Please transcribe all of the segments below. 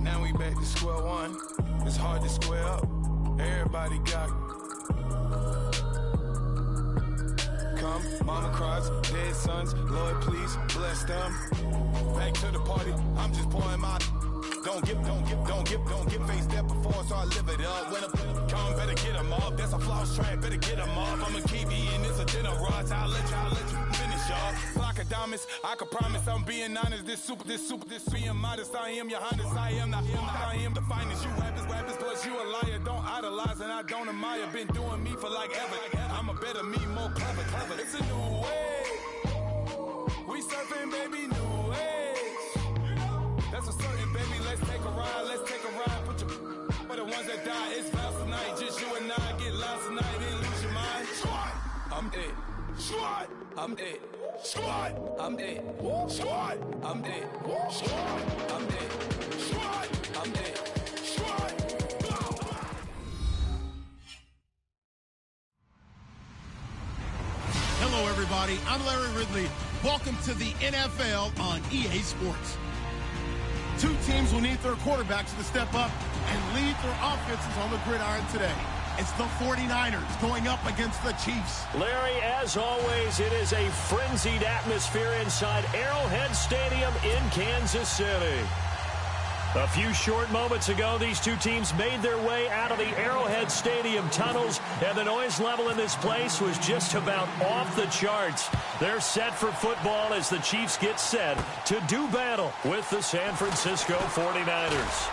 And we back to square one. It's hard to square up. Everybody got come. Mama cries, dead sons. Lord, please bless them. Back to the party. I'm just pouring my. Don't get faced that before, so I live it up. When a come, better get them up. That's a floss track, better get them up. I'ma keep you in this a dinner rush. I'll let you finish up. Like a diamonds, I can promise I'm being honest. This being modest. I am your highness. I am the finest. You rappers, plus you a liar. Don't idolize and I don't admire. Been doing me for like ever. I'm a better me, more clever. It's a new way. We surfing, baby, new age. That's a certain, baby. Let's take a ride. Put your for the ones that die. It's vows tonight. Just you and I get lost tonight. Didn't lose your mind. Squad, I'm it. Squad, I'm it. Squad, I'm it. Squad, I'm it. Squad, I'm it. Squad, I'm it. Squad. Hello, everybody. I'm Larry Ridley. Welcome to the NFL on EA Sports. Two teams will need their quarterbacks to step up and lead their offenses on the gridiron today. It's the 49ers going up against the Chiefs. Larry, as always, it is a frenzied atmosphere inside Arrowhead Stadium in Kansas City. A few short moments ago, these two teams made their way out of the Arrowhead Stadium tunnels, and the noise level in this place was just about off the charts. They're set for football as the Chiefs get set to do battle with the San Francisco 49ers.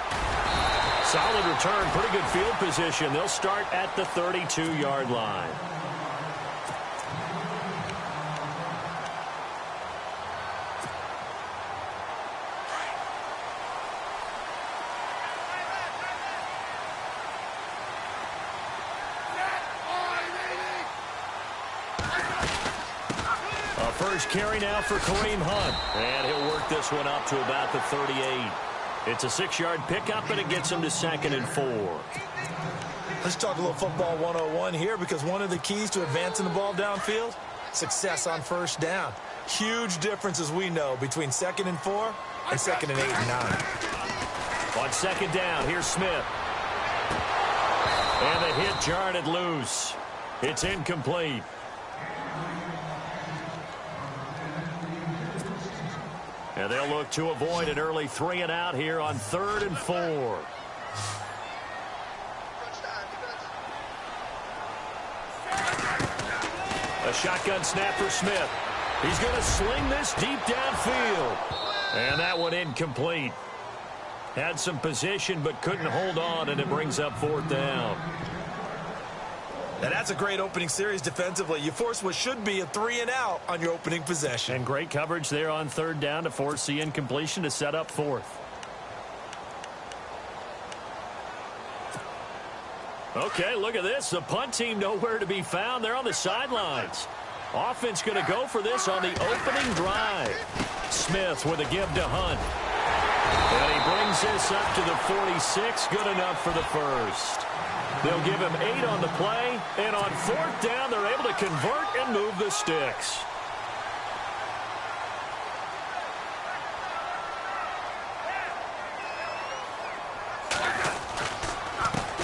Solid return, pretty good field position. They'll start at the 32-yard line. First carry now for Kareem Hunt. And he'll work this one up to about the 38. It's a 6-yard pickup, and it gets him to 2nd and 4. Let's talk a little football 101 here, because one of the keys to advancing the ball downfield, success on first down. Huge difference, as we know, between 2nd and 4 and 2nd and 8 and 9. On 2nd down, here's Smith. And the hit jarred it loose. It's incomplete. And they'll look to avoid an early 3-and-out here on 3rd and 4. A shotgun snap for Smith. He's going to sling this deep downfield. And that one incomplete. Had some position but couldn't hold on, and it brings up 4th down. Now that's a great opening series defensively. You force what should be a 3-and-out on your opening possession. And great coverage there on 3rd down to force the incompletion to set up 4th. Okay, look at this. The punt team nowhere to be found. They're on the sidelines. Offense going to go for this on the opening drive. Smith with a give to Hunt. And he brings this up to the 46. Good enough for the first. They'll give him 8 on the play, and on 4th down, they're able to convert and move the sticks.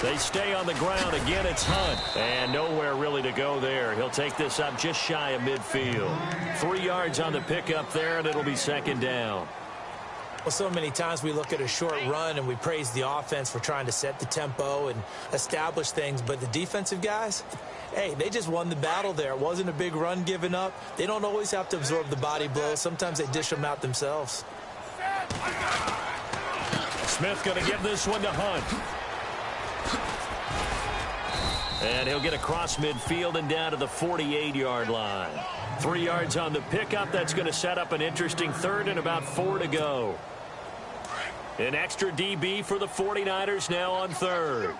They stay on the ground. Again, it's Hunt. And nowhere really to go there. He'll take this up just shy of midfield. 3 yards on the pickup there, and it'll be 2nd down. Well, so many times we look at a short run and we praise the offense for trying to set the tempo and establish things, but the defensive guys, hey, they just won the battle there. It wasn't a big run given up. They don't always have to absorb the body blows. Sometimes they dish them out themselves. Smith going to give this one to Hunt. And he'll get across midfield and down to the 48-yard line. 3 yards on the pickup. That's going to set up an interesting 3rd and about 4 to go. An extra DB for the 49ers now on 3rd.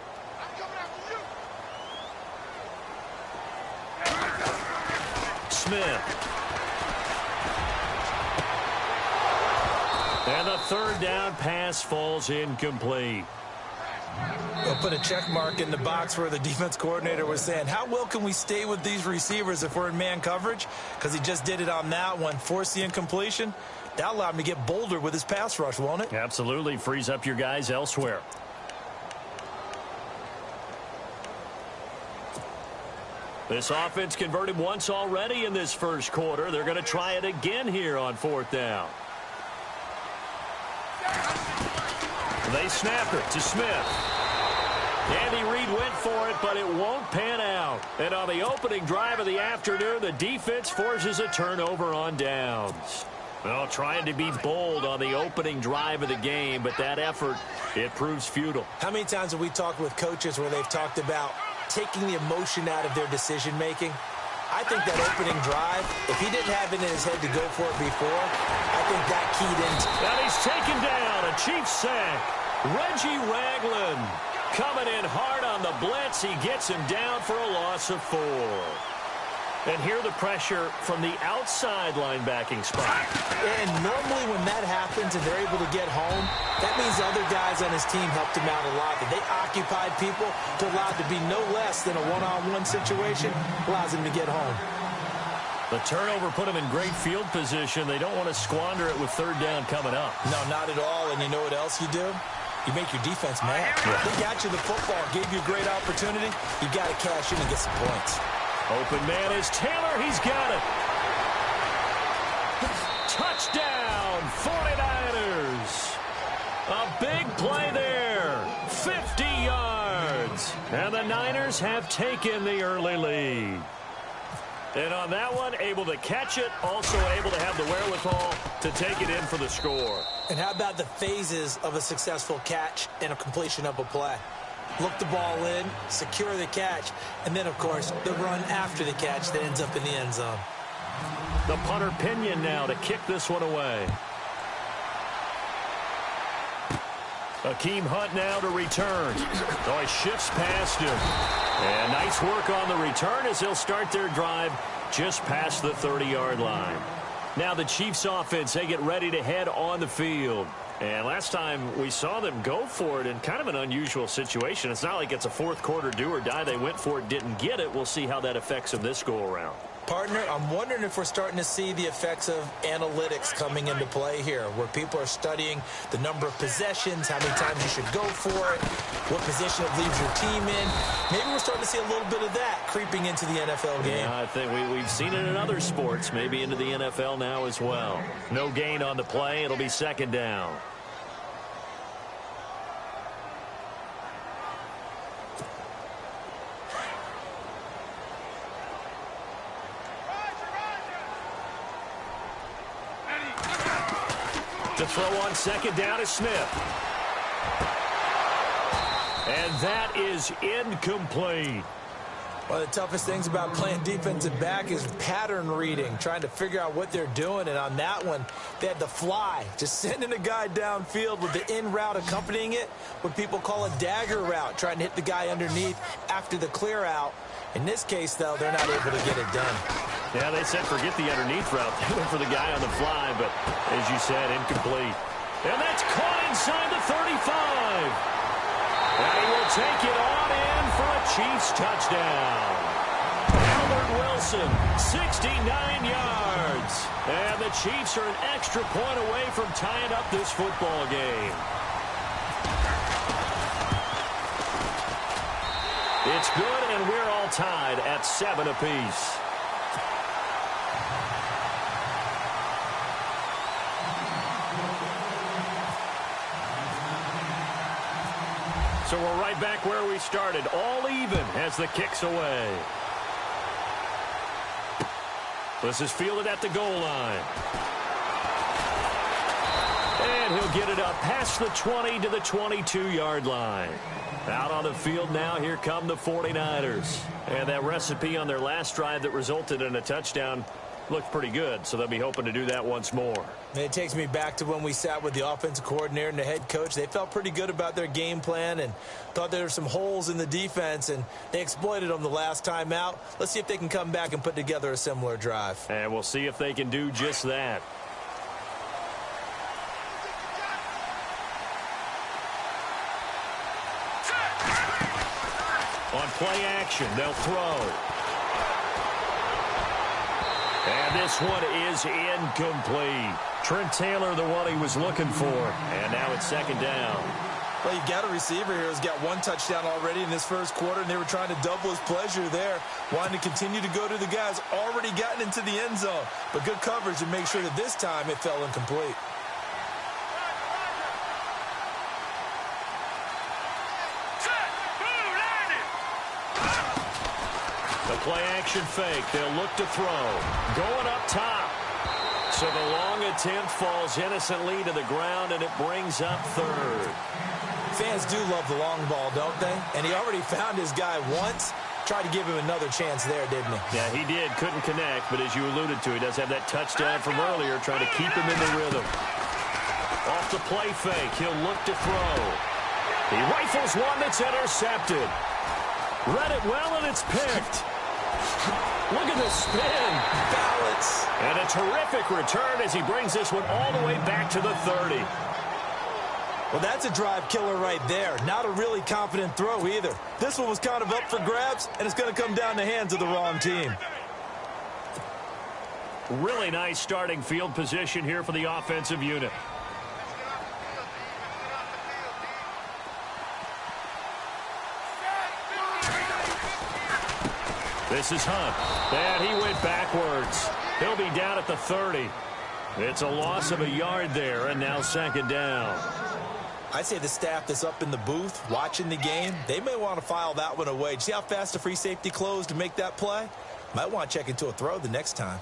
Smith. And the 3rd down pass falls incomplete. They'll put a check mark in the box where the defense coordinator was saying, how well can we stay with these receivers if we're in man coverage? Because he just did it on that one, forced the incompletion. That'll allow him to get bolder with his pass rush, won't it? Absolutely. Frees up your guys elsewhere. This offense converted once already in this first quarter. They're going to try it again here on 4th down. They snap it to Smith. Andy Reid went for it, but it won't pan out. And on the opening drive of the afternoon, the defense forces a turnover on downs. Well, trying to be bold on the opening drive of the game, but that effort, it proves futile. How many times have we talked with coaches where they've talked about taking the emotion out of their decision-making? I think that opening drive, if he didn't have it in his head to go for it before, I think that keyed into it. And he's taken down, a Chiefs sack. Reggie Ragland coming in hard on the blitz. He gets him down for a loss of 4. And here the pressure from the outside linebacking spot. And normally when that happens and they're able to get home, that means other guys on his team helped him out a lot. That they occupied people to allow it to be no less than a one-on-one situation, allows him to get home. The turnover put him in great field position. They don't want to squander it with 3rd down coming up. No, not at all. And you know what else you do? You make your defense mad. They got you the football, gave you a great opportunity. You got to cash in and get some points. Open man is Taylor. He's got it. Touchdown, 49ers. A big play there. 50 yards. And the Niners have taken the early lead. And on that one, able to catch it, also able to have the wherewithal to take it in for the score. And how about the phases of a successful catch and a completion of a play? Look the ball in, secure the catch, and then, of course, the run after the catch that ends up in the end zone. The punter Pinion now to kick this one away. Akeem Hunt now to return. Oh, he shifts past him. And nice work on the return as he'll start their drive just past the 30-yard line. Now the Chiefs offense, they get ready to head on the field. And last time we saw them go for it in kind of an unusual situation. It's not like it's a 4th quarter do or die. They went for it, didn't get it. We'll see how that affects them this go-around. Partner, I'm wondering if we're starting to see the effects of analytics coming into play here, where people are studying the number of possessions, how many times you should go for it, what position it leaves your team in. Maybe we're starting to see a little bit of that creeping into the NFL game. Yeah, I think we've seen it in other sports, maybe into the NFL now as well. No gain on the play. It'll be 2nd down. To throw on 2nd down is Smith. And that is incomplete. One of the toughest things about playing defensive back is pattern reading, trying to figure out what they're doing. And on that one, they had the fly, just sending a guy downfield with the in route accompanying it, what people call a dagger route, trying to hit the guy underneath after the clear out. In this case, though, they're not able to get it done. Yeah, they said forget the underneath route. They went for the guy on the fly, but as you said, incomplete. And that's caught inside the 35. And he will take it on in for a Chiefs touchdown. Albert Wilson, 69 yards. And the Chiefs are an extra point away from tying up this football game. It's good, and we're all tied at 7 apiece. So we're right back where we started, all even as the kick's away. This is fielded at the goal line. And he'll get it up past the 20 to the 22-yard line. Out on the field now, here come the 49ers. And that recipe on their last drive that resulted in a touchdown looked pretty good, so they'll be hoping to do that once more. It takes me back to when we sat with the offensive coordinator and the head coach. They felt pretty good about their game plan and thought there were some holes in the defense, and they exploited them the last time out. Let's see if they can come back and put together a similar drive. And we'll see if they can do just that. On play action, they'll throw. And this one is incomplete. Trent Taylor, the one he was looking for. And now it's second down. Well, you got a receiver here who's got one touchdown already in this first quarter, and they were trying to double his pleasure there, wanting to continue to go to the guys already gotten into the end zone. But good coverage to make sure that this time it fell incomplete. The play-action fake. They'll look to throw. Going up top. So the long attempt falls innocently to the ground, and it brings up third. Fans do love the long ball, don't they? And he already found his guy once. Tried to give him another chance there, didn't he? Yeah, he did. Couldn't connect, but as you alluded to, he does have that touchdown from earlier, trying to keep him in the rhythm. Off the play fake, he'll look to throw. He rifles one that's intercepted. Read it well, and it's picked. Look at the spin. Balance. And a terrific return as he brings this one all the way back to the 30. Well, that's a drive killer right there. Not a really confident throw either. This one was kind of up for grabs, and it's going to come down the hands of the wrong team. Really nice starting field position here for the offensive unit. This is Hunt. And he went backwards. He'll be down at the 30. It's a loss of a yard there, and now second down. I'd say the staff that's up in the booth watching the game, they may want to file that one away. See how fast the free safety closed to make that play? Might want to check into a throw the next time.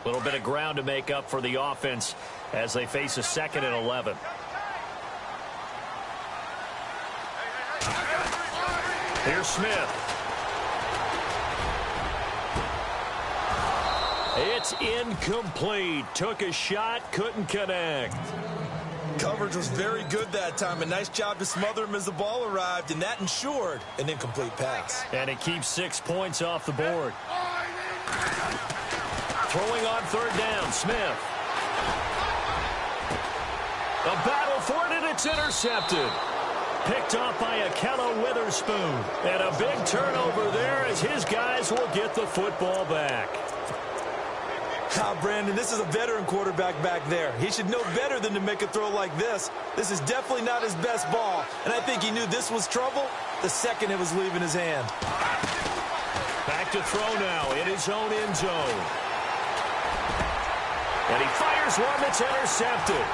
A little bit of ground to make up for the offense as they face a 2nd and 11. Here's Smith. It's incomplete. Took a shot, couldn't connect. Coverage was very good that time. A nice job to smother him as the ball arrived, and that ensured an incomplete pass. And it keeps 6 points off the board. Throwing on third down, Smith. A battle for it, and it's intercepted. Picked off by Akello Witherspoon. And a big turnover there as his guys will get the football back. Brandon, this is a veteran quarterback back there. He should know better than to make a throw like this. This is definitely not his best ball, and I think he knew this was trouble the second it was leaving his hand. Back to throw now in his own end zone. And he fires one that's intercepted.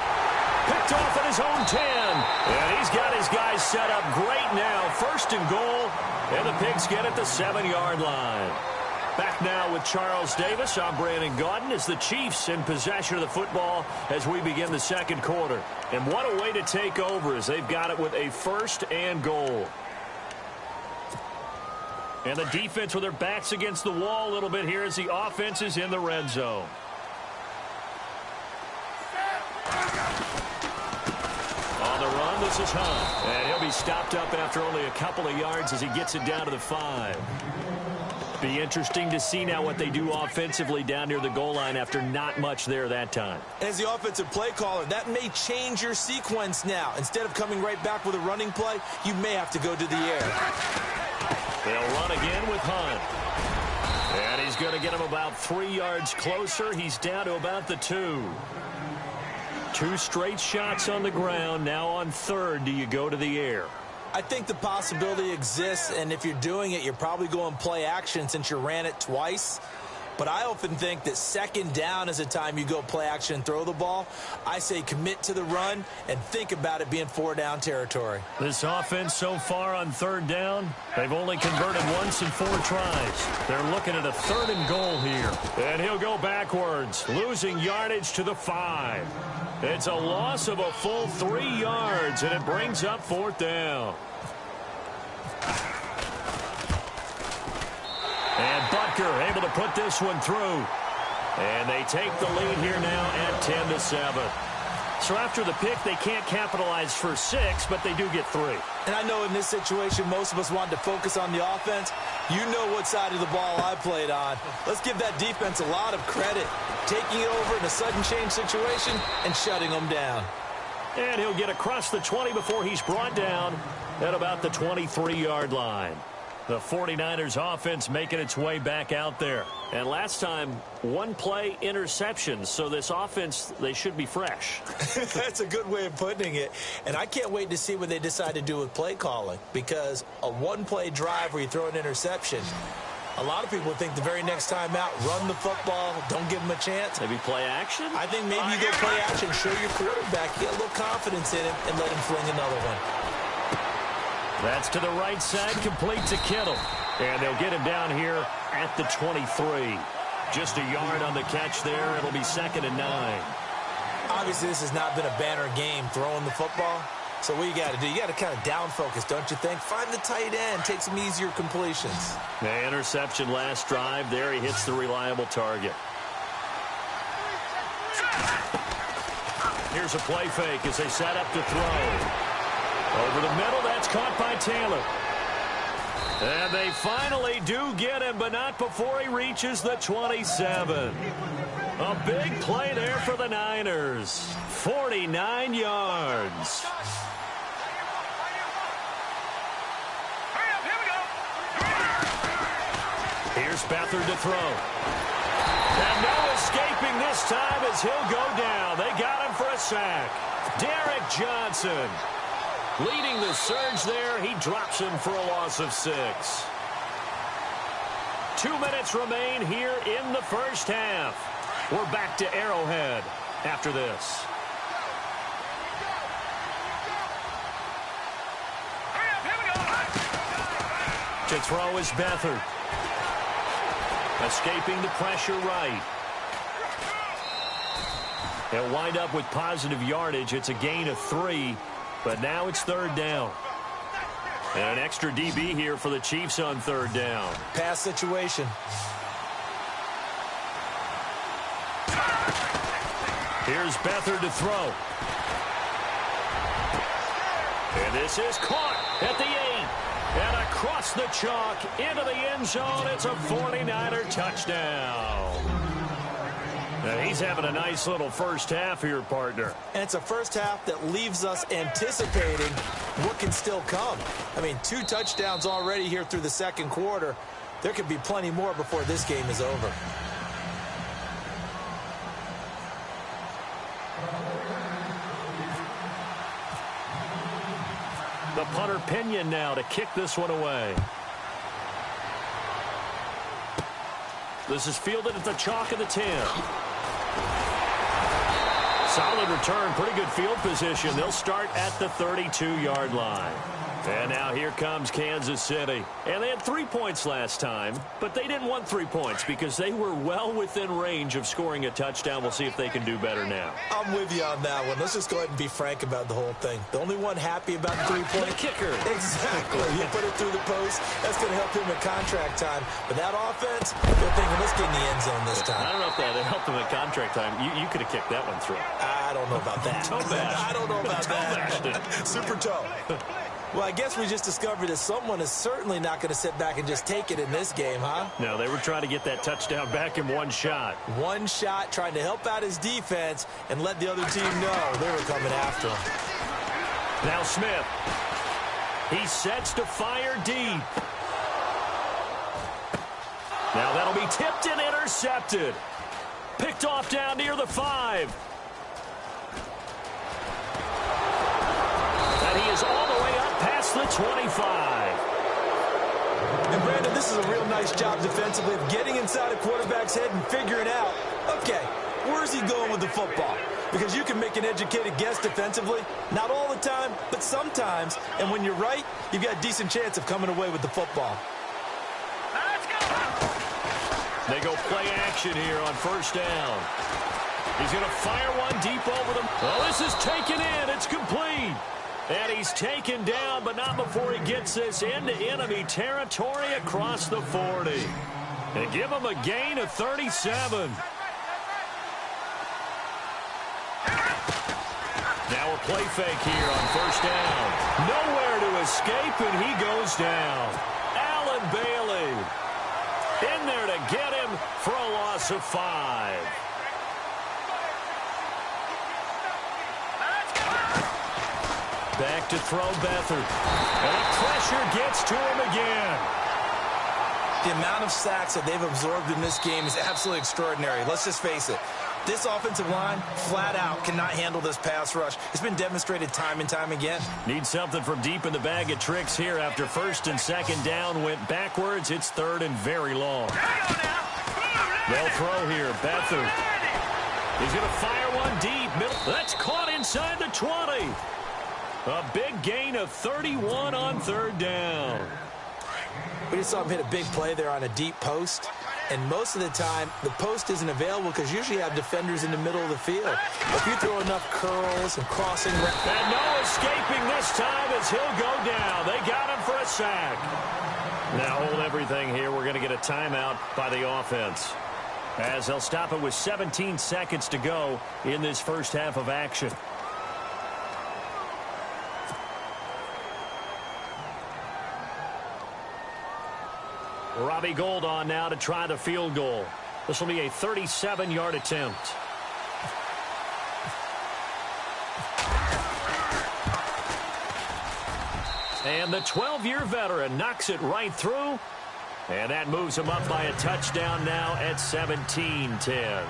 Picked off at his own 10. And he's got his guys set up great now. 1st and goal, and the Pigs get at the 7-yard line. Back now with Charles Davis. I'm Brandon Gaudin as the Chiefs in possession of the football as we begin the second quarter. And what a way to take over as they've got it with a 1st and goal. And the defense with their backs against the wall a little bit here as the offense is in the red zone. On the run, this is Hunt. And he'll be stopped up after only a couple of yards as he gets it down to the 5. Be interesting to see now what they do offensively down near the goal line after not much there that time. As the offensive play caller, that may change your sequence now. Instead of coming right back with a running play, you may have to go to the air. They'll run again with Hunt. And he's going to get him about 3 yards closer. He's down to about the 2. 2 straight shots on the ground. Now on 3rd, do you go to the air? I think the possibility exists, and if you're doing it, you're probably going play action since you ran it twice. But I often think that 2nd down is a time you go play action and throw the ball. I say commit to the run and think about it being 4-down territory. This offense so far on 3rd down, they've only converted once in 4 tries. They're looking at a 3rd and goal here. And he'll go backwards, losing yardage to the 5. It's a loss of a full 3 yards, and it brings up 4th down. And Butker able to put this one through. And they take the lead here now at 10-7. So after the pick, they can't capitalize for 6, but they do get 3. And I know in this situation, most of us wanted to focus on the offense. You know what side of the ball I played on. Let's give that defense a lot of credit. Taking it over in a sudden change situation and shutting them down. And he'll get across the 20 before he's brought down at about the 23-yard line. The 49ers offense making its way back out there. And last time, one play interception. So this offense, they should be fresh. That's a good way of putting it. And I can't wait to see what they decide to do with play calling. Because a one-play drive where you throw an interception, a lot of people think the very next time out, run the football, don't give them a chance. Maybe play action? I think maybe you go play action, show your quarterback, get a little confidence in him, and let him fling another one. That's to the right side, complete to Kittle. And they'll get him down here at the 23. Just a yard on the catch there. It'll be 2nd and 9. Obviously, this has not been a banner game throwing the football. So what you got to do, you got to kind of down focus, don't you think? Find the tight end, take some easier completions. The interception last drive. There he hits the reliable target. Here's a play fake as they set up to throw. Over the middle, that's caught by Taylor. And they finally do get him, but not before he reaches the 27. A big play there for the Niners. 49 yards. Here's Beathard to throw. And no escaping this time as he'll go down. They got him for a sack. Derek Johnson leading the surge there. He drops him for a loss of 6. 2 minutes remain here in the first half. We're back to Arrowhead after this. To throw is Beathard. Escaping the pressure right. They'll wind up with positive yardage. It's a gain of 3. But now it's 3rd down. And an extra DB here for the Chiefs on 3rd down. Pass situation. Here's Beathard to throw. And this is caught at the 8. And across the chalk into the end zone. It's a 49er touchdown. Now he's having a nice little first half here, partner. And it's a first half that leaves us anticipating what can still come. I mean, 2 touchdowns already here through the second quarter. There could be plenty more before this game is over. The punter Pinion now to kick this one away. This is fielded at the chalk of the 10. Solid return, pretty good field position. They'll start at the 32-yard line. And now here comes Kansas City. And they had 3 points last time, but they didn't want 3 points because they were well within range of scoring a touchdown. We'll see if they can do better now. I'm with you on that one. Let's just go ahead and be frank about the whole thing. The only one happy about the 3-point. The kicker. Exactly. You put it through the post. That's going to help him at contract time. But that offense, they're thinking, let's get in the end zone this time. I don't know if that helped him at contract time. You could have kicked that one through. I don't know about that. I don't know about that. Super toe. Well, I guess we just discovered that someone is certainly not going to sit back and just take it in this game, huh? No, they were trying to get that touchdown back in one shot. One shot, trying to help out his defense and let the other team know they were coming after him. Now Smith. He sets to fire deep. Now that'll be tipped and intercepted. Picked off down near the 5. And he is all the way up past the 25. And Brandon, this is a real nice job defensively of getting inside a quarterback's head and figuring out, okay, where's he going with the football? Because you can make an educated guess defensively, not all the time, but sometimes. And when you're right, you've got a decent chance of coming away with the football. They go play action here on first down. He's going to fire one deep over them. Oh, this is taken in. It's complete. And he's taken down, but not before he gets this into enemy territory across the 40. And give him a gain of 37. Now a play fake here on first down. Nowhere to escape, and he goes down. Allen Bailey in there to get him for a loss of 5. Back to throw Beathard. And the pressure gets to him again. The amount of sacks that they've absorbed in this game is absolutely extraordinary. Let's just face it. This offensive line, flat out, cannot handle this pass rush. It's been demonstrated time and time again. Need something from deep in the bag of tricks here after first and second down went backwards. It's third and very long. They'll throw here. Beathard. He's going to fire one deep. Middle. That's caught inside the 20. A big gain of 31 on third down. We just saw him hit a big play there on a deep post. And most of the time, the post isn't available because usually you have defenders in the middle of the field. If you throw enough curls and crossing... And no escaping this time as he'll go down. They got him for a sack. Now hold everything here. We're going to get a timeout by the offense, as they'll stop it with 17 seconds to go in this first half of action. Robbie Gould on now to try the field goal. This will be a 37-yard attempt. And the 12-year veteran knocks it right through. And that moves him up by a touchdown now at 17-10.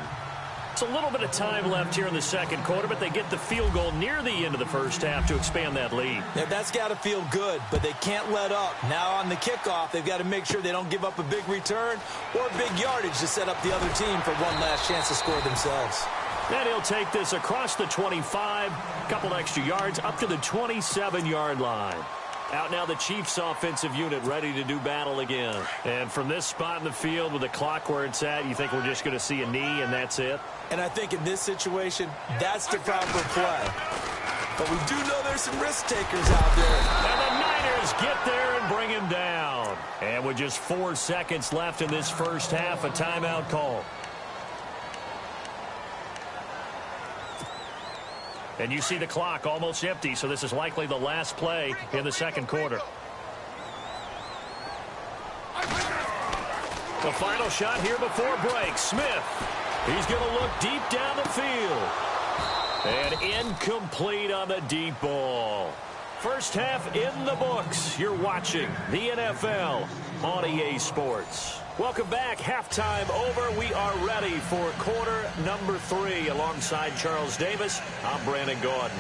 It's a little bit of time left here in the second quarter, but they get the field goal near the end of the first half to expand that lead. Yeah, that's got to feel good, but they can't let up. Now on the kickoff, they've got to make sure they don't give up a big return or big yardage to set up the other team for one last chance to score themselves. And he'll take this across the 25, a couple extra yards, up to the 27-yard line. Out now the Chiefs offensive unit ready to do battle again. And from this spot in the field with the clock where it's at, you think we're just going to see a knee and that's it? And I think in this situation, that's the proper play. But we do know there's some risk takers out there. And the Niners get there and bring him down. And with just 4 seconds left in this first half, a timeout call. And you see the clock almost empty, so this is likely the last play in the second quarter. The final shot here before break. Smith. He's going to look deep down the field. And incomplete on the deep ball. First half in the books. You're watching the NFL on EA Sports. Welcome back. Halftime over. We are ready for quarter number 3. Alongside Charles Davis, I'm Brandon Gordon.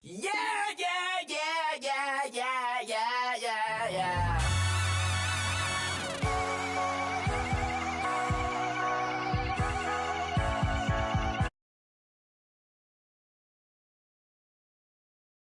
Yeah!